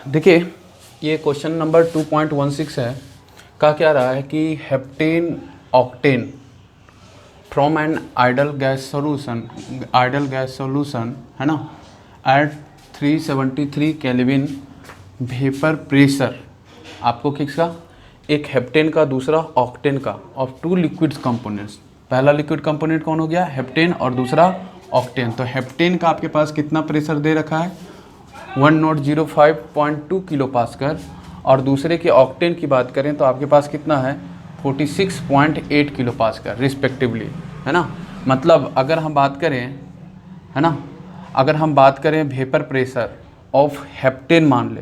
देखिए ये question number 2.16 है। कहा क्या रहा है कि heptane octane from an ideal gas solution है ना एट 373 केल्विन वेपर प्रेशर। आपको किसका, एक हेप्टेन का दूसरा ऑक्टेन का, ऑफ टू लिक्विड कंपोनेंट्स। पहला लिक्विड कंपोनेंट कौन हो गया, हेप्टेन, और दूसरा ऑक्टेन। तो हेप्टेन का आपके पास कितना प्रेशर दे रखा है, 1005.2 किलो पास्कल, और दूसरे के ऑक्टेन की बात करें तो आपके पास कितना है, 46.8 किलो पास्कल रिस्पेक्टिवली, है ना। मतलब अगर हम बात करें, है ना, अगर हम बात करें वेपर प्रेशर ऑफ हेप्टेन, मान ले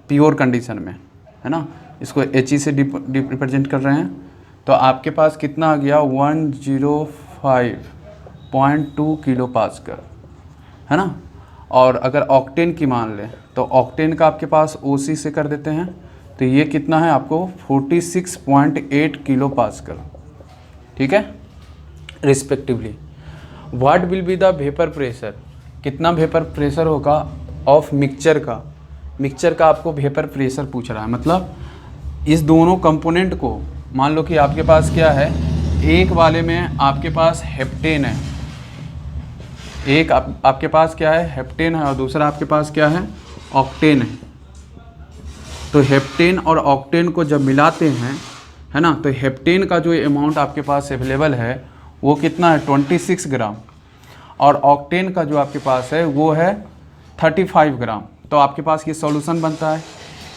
प्योर कंडीशन में, है ना, इसको HE से रिप्रेजेंट कर रहे हैं, तो आपके पास कितना आ गया, 105.2 किलो पास्कल, है ना। और अगर ऑक्टेन की मान लें तो ऑक्टेन का आपके पास OC से कर देते हैं, तो ये कितना है आपको 46.8 किलो पास्कल, ठीक है, respectively. What will be the vapour pressure, कितना वेपर प्रेशर होगा ऑफ मिक्सचर का, मिक्सचर का आपको वेपर प्रेशर पूछ रहा है। मतलब इस दोनों कंपोनेंट को मान लो कि आपके पास क्या है, एक वाले में आपके पास हेप्टेन है, एक आपके पास क्या है, हेप्टेन है, और दूसरा आपके पास क्या है, ऑक्टेन है। तो हेप्टेन और ऑक्टेन को जब मिलाते हैं, है ना, तो हेप्टेन का जो अमाउंट आपके पास अवेलेबल है वो कितना है, 26 ग्राम, और ऑक्टेन का जो आपके पास है वो है 35 ग्राम। तो आपके पास ये सॉल्यूशन बनता है।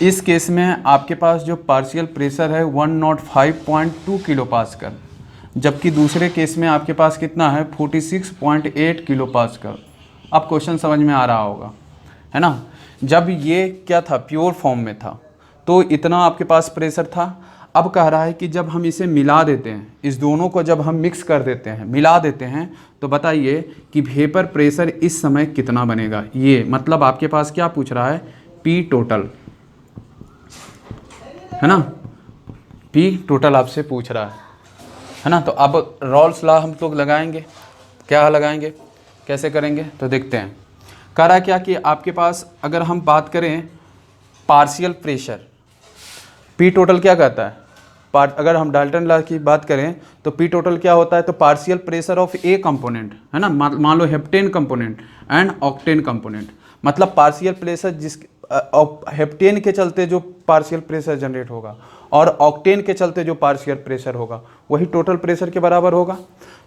इस केस में आपके पास जो पार्शियल प्रेशर है 105.2 किलो पास्कल, जबकि दूसरे केस में आपके पास कितना है, 46.8 किलो पास्कल। अब क्वेश्चन समझ में आ रहा होगा, है ना। जब ये क्या था, प्योर फॉर्म में था, तो इतना आपके पास प्रेशर था। अब कह रहा है कि जब हम इसे मिला देते हैं, इस दोनों को जब हम मिक्स कर देते हैं, मिला देते हैं, तो बताइए कि वेपर प्रेशर इस समय कितना बनेगा। ये मतलब आपके पास क्या पूछ रहा है, P टोटल, है ना, P टोटल आपसे पूछ रहा है ना। तो अब रॉल्स लॉ हम लोग लगाएंगे, क्या लगाएंगे, कैसे करेंगे, तो देखते हैं। कह रहा है क्या कि आपके पास अगर हम बात करें पार्शियल प्रेशर, P टोटल क्या कहता है, अगर हम डाल्टन लॉ की बात करें तो P टोटल क्या होता है, तो partial pressure of a component, है ना, मान लो heptane component and octane component. मतलब पार्शियल प्रेशर जिस हेप्टेन के चलते जो पार्शियल प्रेशर जनरेट होगा और ऑक्टेन के चलते जो पार्शियल प्रेशर होगा वही टोटल प्रेशर के बराबर होगा।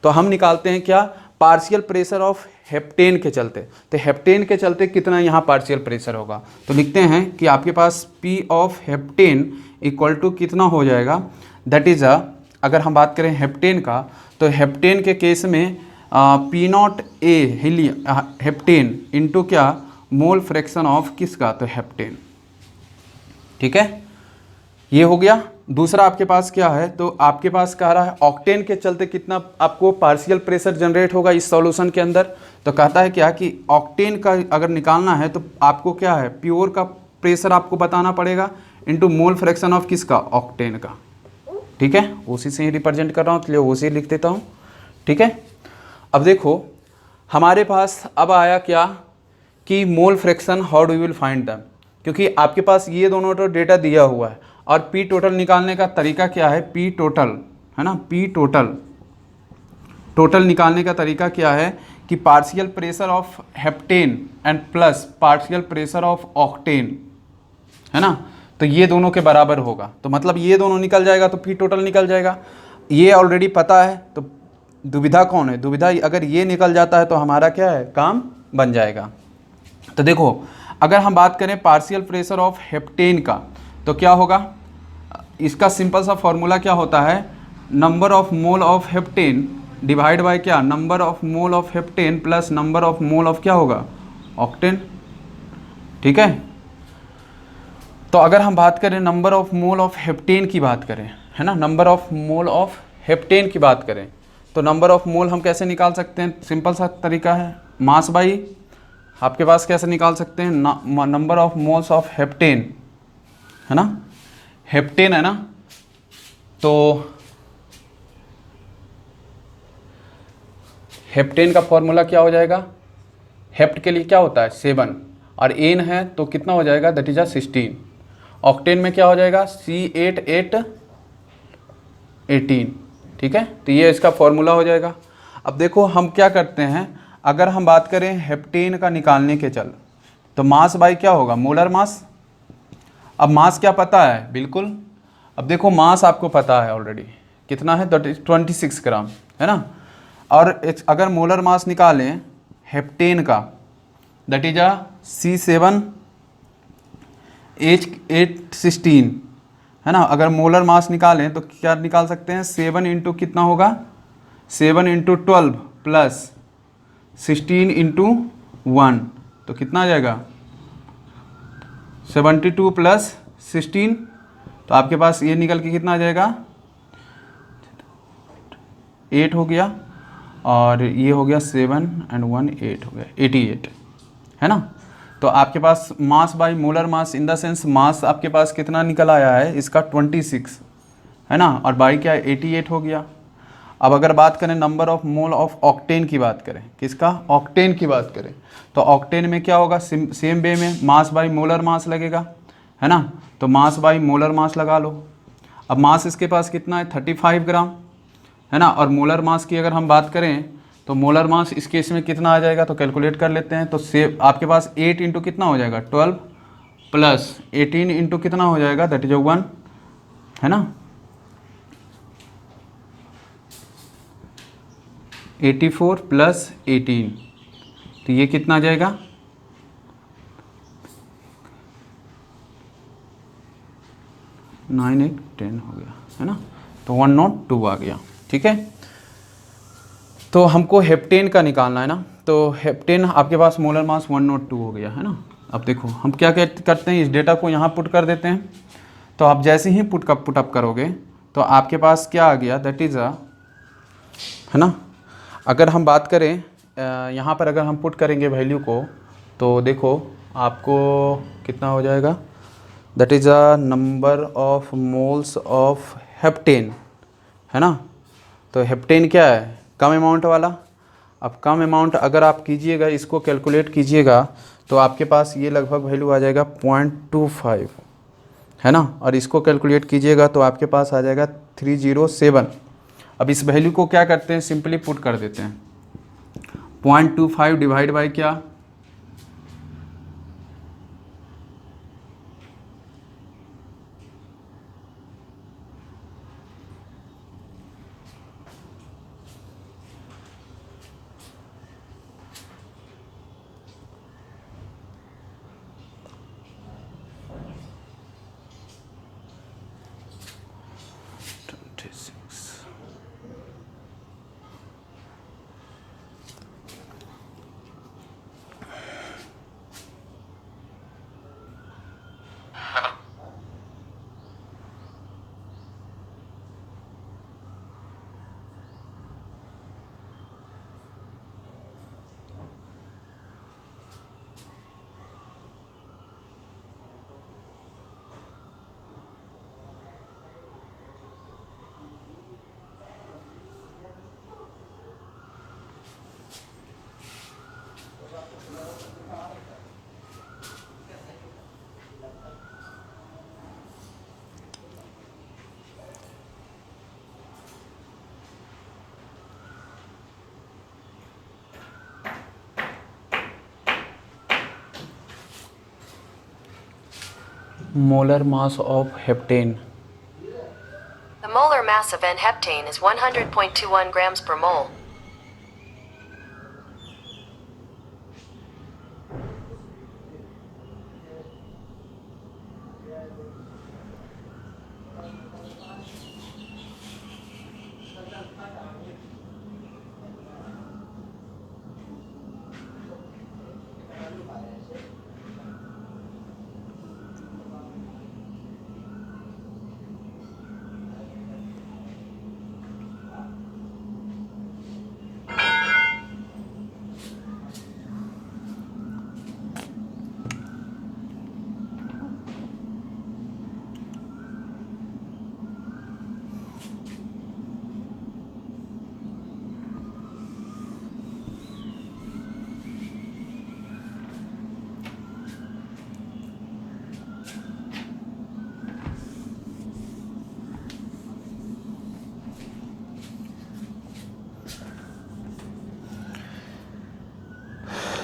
तो हम निकालते हैं क्या, पार्शियल प्रेशर ऑफ हेप्टेन के चलते। तो हेप्टेन के चलते कितना यहाँ पार्शियल प्रेशर होगा, तो लिखते हैं कि आपके पास P of heptane equal to कितना हो जाएगा, दैट इज़ अगर हम बात करें हेप्टेन का, तो हेप्टेन के केस में P0A हेप्टेन इंटू क्या, मोल फ्रैक्शन ऑफ किसका, तो हेप्टेन, ठीक है, ये हो गया। दूसरा आपके पास क्या है, तो आपके पास कह रहा है ऑक्टेन के चलते कितना आपको पार्शियल प्रेशर जनरेट होगा इस सॉल्यूशन के अंदर। तो कहता है क्या कि ऑक्टेन का अगर निकालना है तो आपको क्या है, प्योर का प्रेशर आपको बताना पड़ेगा इनटू मोल फ्रैक्शन ऑफ किसका, ऑक्टेन का, ठीक है। उसी से ही रिप्रेजेंट कर रहा हूँ, तो उसी लिख देता हूँ, ठीक है। अब देखो हमारे पास अब आया क्या कि mole fraction, how do will find them, क्योंकि आपके पास ये दोनों तो डेटा दिया हुआ है, और P टोटल निकालने का तरीका क्या है, P टोटल, है ना, P टोटल निकालने का तरीका क्या है कि partial pressure of heptane and plus partial pressure of octane, है ना, तो ये दोनों के बराबर होगा। तो मतलब ये दोनों निकल जाएगा तो P टोटल निकल जाएगा। ये ऑलरेडी पता है, तो दुविधा कौन है, दुविधा अगर ये निकल जाता है तो हमारा क्या है, काम बन जाएगा। तो देखो अगर हम बात करें पार्शियल प्रेशर ऑफ हेप्टेन का, तो क्या होगा, इसका सिंपल सा फॉर्मूला क्या होता है, number of mole of heptane divide by क्या, number of mole of heptane plus number of mole of क्या होगा, ऑक्टेन, ठीक है। तो अगर हम बात करें number of mole of heptane की बात करें, है ना, number of mole of heptane की बात करें, तो नंबर ऑफ मोल हम कैसे निकाल सकते हैं, सिंपल सा तरीका है, मास बाई आपके पास कैसे निकाल सकते हैं, number of moles of heptane, है ना, हेप्टेन है ना, तो हेप्टेन का फॉर्मूला क्या हो जाएगा, हेप्ट के लिए क्या होता है 7, और एन है तो कितना हो जाएगा, दैट इज आ 16। ऑक्टेन में क्या हो जाएगा, C8H18। ठीक है, तो ये इसका फॉर्मूला हो जाएगा। अब देखो हम क्या करते हैं, अगर हम बात करें हेप्टेन का निकालने के चल, तो मास बाई क्या होगा, मोलर मास। अब मास क्या पता है, बिल्कुल। अब देखो मास आपको पता है ऑलरेडी कितना है, 26 ग्राम, है ना। और अगर मोलर मास निकालें हेप्टेन का, दैट इज आ C7H816, है ना। अगर मोलर मास निकालें तो क्या निकाल सकते हैं, 7 इंटू कितना होगा, 7 इंटू 12 प्लस 16 इंटू 1, तो कितना आ जाएगा, 72 प्लस 16, तो आपके पास ये निकल के कितना आ जाएगा, 8 हो गया, और ये हो गया 7 एंड 1 8 हो गया, 88, है ना। तो आपके पास mass by molar mass in the sense mass आपके पास कितना निकल आया है इसका, 26, है ना, और बाई क्या है, 88 हो गया। अब अगर बात करें number of mole of octane की बात करें, किसका, ऑक्टेन की बात करें, तो ऑक्टेन में क्या होगा, सेम वे में मास बाय मोलर मास लगेगा, है ना। तो मास बाय मोलर मास लगा लो। अब मास इसके पास कितना है, 35 ग्राम, है ना। और मोलर मास की अगर हम बात करें तो मोलर मास इस केस में कितना आ जाएगा, तो कैलकुलेट कर लेते हैं। तो सेव आपके पास 8 इंटू कितना हो जाएगा, 12 प्लस 18 इंटू कितना हो जाएगा, दैट इज 1, है ना। 84 प्लस 18, तो ये कितना आ जाएगा, 9 8 10 हो गया, है ना। तो 102 आ गया, ठीक है। तो हमको हेप्टेन का निकालना है ना, तो हेप्टेन आपके पास मोलर मास 102 हो गया, है ना। अब देखो हम क्या करते हैं, इस डेटा को यहाँ पुट कर देते हैं। तो आप जैसे ही पुटअप करोगे तो आपके पास क्या आ गया, दैट इज़ है ना। अगर हम बात करें यहाँ पर अगर हम पुट करेंगे वैल्यू को, तो देखो आपको कितना हो जाएगा, that is a number of moles of heptane, है ना। तो हेप्टेन क्या है, कम अमाउंट वाला। अब कम अमाउंट अगर आप कीजिएगा, इसको कैलकुलेट कीजिएगा, तो आपके पास ये लगभग वैल्यू आ जाएगा 0.25, है ना। और इसको कैलकुलेट कीजिएगा तो आपके पास आ जाएगा 307। अब इस वैल्यू को क्या करते हैं, सिंपली पुट कर देते हैं, 0.25 डिवाइड बाई क्या, molar mass of heptane. The molar mass of N-heptane is 100.21 grams per mole.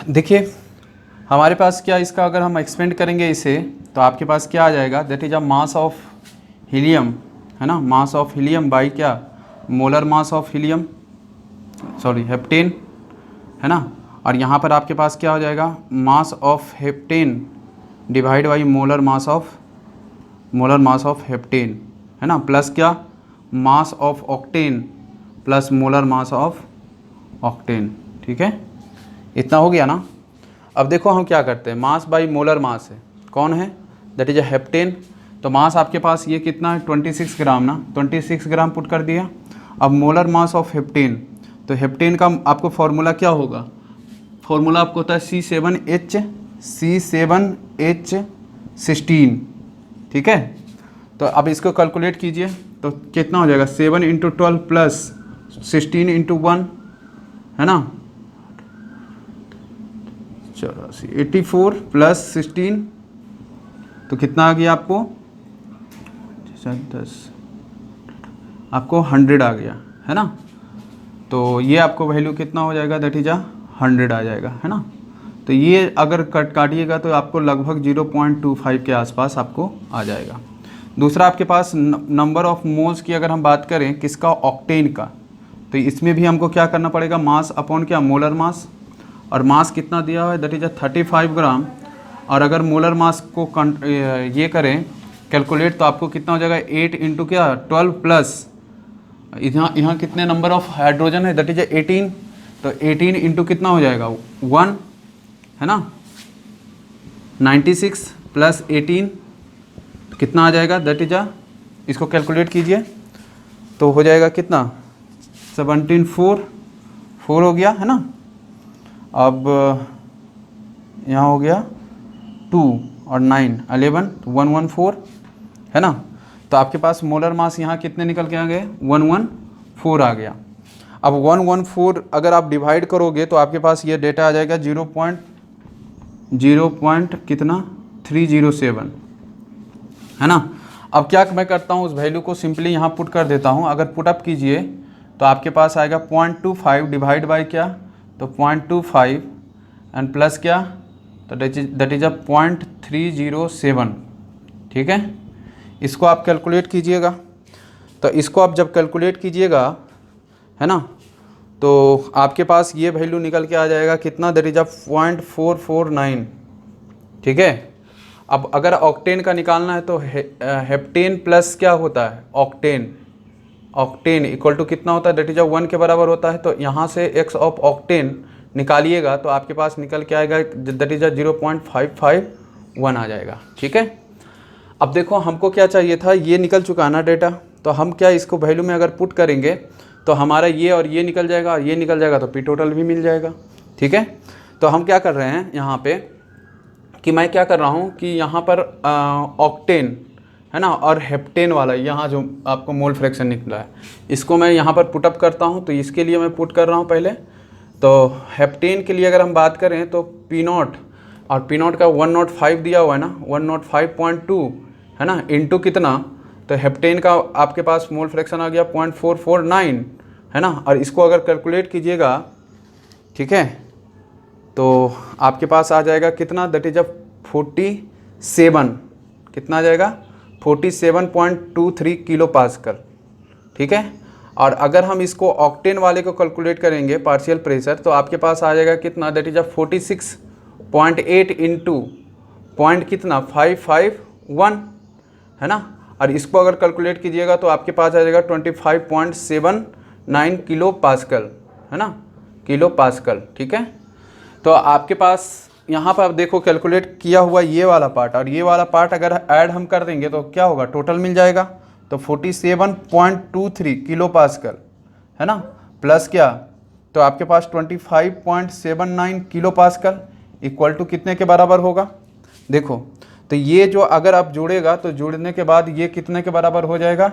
देखिए हमारे पास क्या इसका अगर हम एक्सपेंड करेंगे इसे तो आपके पास क्या आ जाएगा, that is a mass of helium, है ना, मास ऑफ हीलियम बाई क्या, molar mass of helium, sorry heptane, है ना। और यहाँ पर आपके पास क्या हो जाएगा, mass of heptane divide by molar mass of heptane, है ना, प्लस क्या, mass of octane plus molar mass of octane. ठीक है, इतना हो गया ना। अब देखो हम क्या करते हैं, मास बाई मोलर मास है, कौन है, दैट इज अ हेप्टेन। तो मास आपके पास ये कितना है 26 ग्राम ना, 26 ग्राम पुट कर दिया। अब मोलर मास ऑफ हेप्टेन, तो हेप्टेन का आपको फॉर्मूला क्या होगा, फॉर्मूला आपको होता है C7H16। ठीक है, तो अब इसको कैलकुलेट कीजिए तो कितना हो जाएगा, 7 × 12 प्लस 16 × 1, है ना, 84 प्लस 16 तो कितना आ गया आपको 10, आपको 100 आ गया, है ना। तो ये आपको वैल्यू कितना हो जाएगा, दैट इज 100 आ जाएगा, है ना। तो ये अगर काटिएगा तो आपको लगभग 0.25 के आसपास आपको आ जाएगा। दूसरा आपके पास नंबर ऑफ मोल्स की अगर हम बात करें किसका, ऑक्टेन का, तो इसमें भी हमको क्या करना पड़ेगा, मास अपॉन क्या, मोलर मास, और मास कितना दिया हुआ है, दैट इज 35 ग्राम। और अगर मोलर मास को ये करें कैलकुलेट तो आपको कितना हो जाएगा, 8 × क्या 12 प्लस यहाँ कितने नंबर ऑफ हाइड्रोजन है, दैट इज 18, तो 18 इंटू कितना हो जाएगा 1, है ना, 96 प्लस 18 कितना आ जाएगा, दैट इज इसको कैलकुलेट कीजिए तो हो जाएगा कितना 17 4 हो गया, है ना। अब यहाँ हो गया 2 और 9 11 114, है ना। तो आपके पास मोलर मास यहाँ कितने निकल के आ गए, 114 आ गया। अब 114 अगर आप डिवाइड करोगे तो आपके पास ये डेटा आ जाएगा 0. कितना 307, है ना। अब क्या मैं करता हूँ, उस वैल्यू को सिंपली यहाँ पुट कर देता हूँ। अगर पुट अप कीजिए तो आपके पास आएगा 0.25 डिवाइड बाई क्या, तो 0.25 एंड प्लस क्या, तो दैट इज 0.307। ठीक है, इसको आप कैलकुलेट कीजिएगा। तो इसको आप जब कैलकुलेट कीजिएगा, है ना, तो आपके पास ये वैल्यू निकल के आ जाएगा कितना, दैट इज 0.449। ठीक है, अब अगर ऑक्टेन का निकालना है तो हेप्टेन प्लस क्या होता है, ऑक्टेन इक्वल टू कितना होता है, दैट इज 1 के बराबर होता है। तो यहाँ से एक्स ऑफ ऑक्टेन निकालिएगा तो आपके पास निकल के आएगा दैट इज 0.551 आ जाएगा। ठीक है, अब देखो हमको क्या चाहिए था, ये निकल चुका है ना डेटा, तो हम क्या इसको वैल्यू में अगर पुट करेंगे तो हमारा ये और ये निकल जाएगा और ये निकल जाएगा तो पी टोटल भी मिल जाएगा। ठीक है, तो हम क्या कर रहे हैं यहाँ पे कि मैं क्या कर रहा हूँ कि यहाँ पर ऑक्टेन, है ना, और हेप्टेन वाला यहाँ जो आपको मोल फ्रैक्शन निकला है इसको मैं यहाँ पर पुटअप करता हूँ। तो इसके लिए मैं पुट कर रहा हूँ पहले। तो हेप्टेन के लिए अगर हम बात करें तो P0 और P0 का 105 दिया हुआ है ना, 105.2, है ना, इंटू कितना, तो हेप्टेन का आपके पास मोल फ्रैक्शन आ गया 0.449, है ना। और इसको अगर कैलकुलेट कीजिएगा, ठीक है, तो आपके पास आ जाएगा कितना, दैट इज 47, कितना आ जाएगा 47.23 किलो पास्कल। ठीक है, और अगर हम इसको ऑक्टेन वाले को कैलकुलेट करेंगे पार्शियल प्रेशर तो आपके पास आ जाएगा कितना, दैट इज 46.8 इंटू पॉइंट कितना 551, है ना। और इसको अगर कैलकुलेट कीजिएगा तो आपके पास आ जाएगा 25.79 किलो पास्कल, है ना, किलो पास्कल। ठीक है, तो आपके पास यहाँ पर आप देखो कैलकुलेट किया हुआ ये वाला पार्ट और ये वाला पार्ट अगर ऐड हम कर देंगे तो क्या होगा, टोटल मिल जाएगा। तो 47.23 किलो पास्कल, है ना, प्लस क्या, तो आपके पास 25.79 किलो पास्कल इक्वल टू कितने के बराबर होगा, देखो। तो ये जो अगर आप जोड़ेगा तो जोड़ने के बाद ये कितने के बराबर हो जाएगा,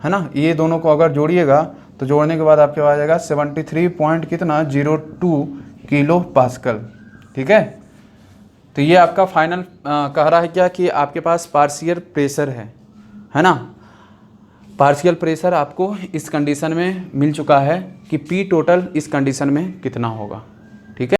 है ना, ये दोनों को अगर जोड़िएगा तो जोड़ने के बाद आपके पास आ जाएगा 73.02 किलो पास्कल। ठीक है, तो ये आपका फाइनल कह रहा है क्या कि आपके पास पार्शियल प्रेशर है ना। पार्शियल प्रेशर आपको इस कंडीशन में मिल चुका है कि पी टोटल इस कंडीशन में कितना होगा। ठीक है।